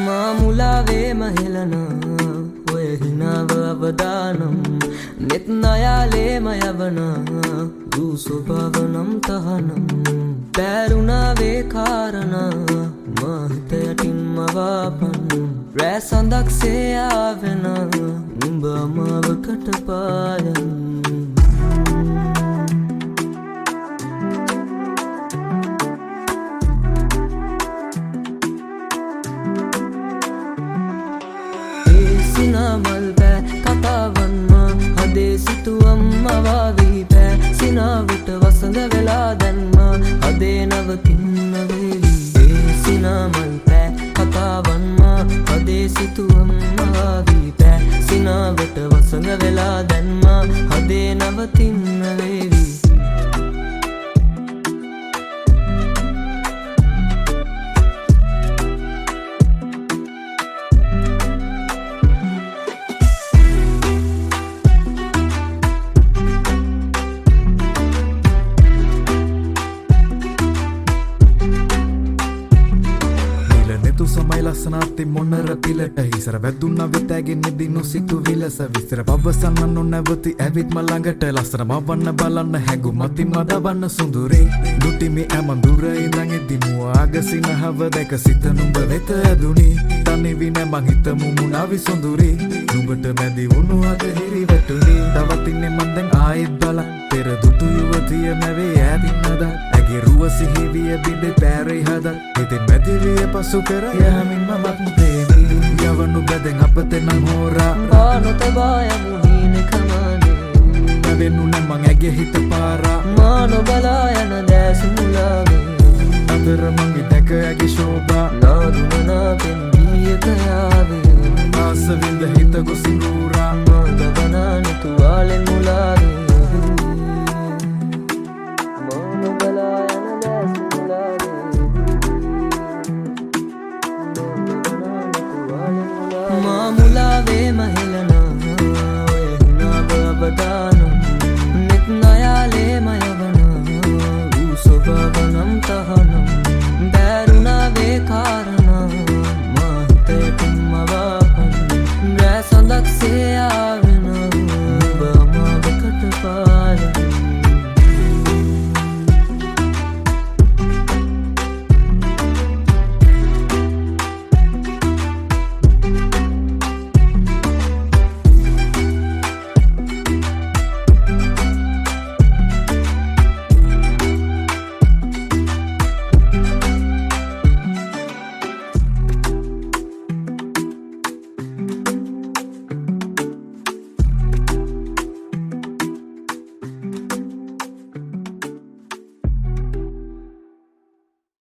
මාමුලාවේ මහෙලන ඔය හිනාව අවදානම් නෙත් නයාලේ මයවන දූ ස්වභාවනම් තහනම් පැරුණාවේ කාරණා මහිත යටින් මවාපන් රෑ සඳක්සේ ආවෙන නුඹ අමාවකට පායන් සිනාමල් බෑ කතාවන්ම හදේ සිතුවම් මවාවී බෑ සිනාවට වසඟ වෙලා දැන්ම හදේ නවතින්න වේවි සිනාමල් බෑ කතාවන්ම හදේ සිතුවම් මවාවී බෑ සිනාවට වසඟ වෙලා දැන්ම හදේ නවතින්න වේවි සමයි ලස්සනාති මොන්නර පිලට හිසර වැදුන්න විතෑගෙන දිනු සිතු විලස විස්තර පවසන්න නොනැවති ඇවිත් මළඟට ලස්සන මවන්න බලන්න හැඟු මතින් මදවන්න සුඳුරේ දුටිමි ඇමඳුර ඉඳන් එදිමු ආගසින හව දැක සිත නුඹ වෙත ඇදුනි තනිවි නැමං හිත මුමුණාවි සොඳුරේ නුඹට මැදි වුණු අද හිරි වැටුනි දවතින්නේ මන් දැන් ආයෙත් බලන් පෙර දුටු යුවතිය මැවේ ඈතින්නද ඇගේ රුව සිහිවිය බිඳේ පෑරේ හද හිතෙන් මැදිවිය පසු කර යමින් මමත් මුදේවි යවනු බැදෙන් අපතේ නම් හෝරා පානොතබායමු හීන කමානේ නැවෙන්නු නැමං ඇගේ හිත පාරා මානො බලා යන දැසු මුලාවේ අතර මං දැක ඇගේ ශෝභා නාදුමනා පෙන්ගියක යාවේ ආස විඳ හිත ගොසිරූරා මාදවනා නිතුවාලෙන් මුලාවේ මානො බලා යන දැසු මුලාවේ මාමුලාවේ මහෙ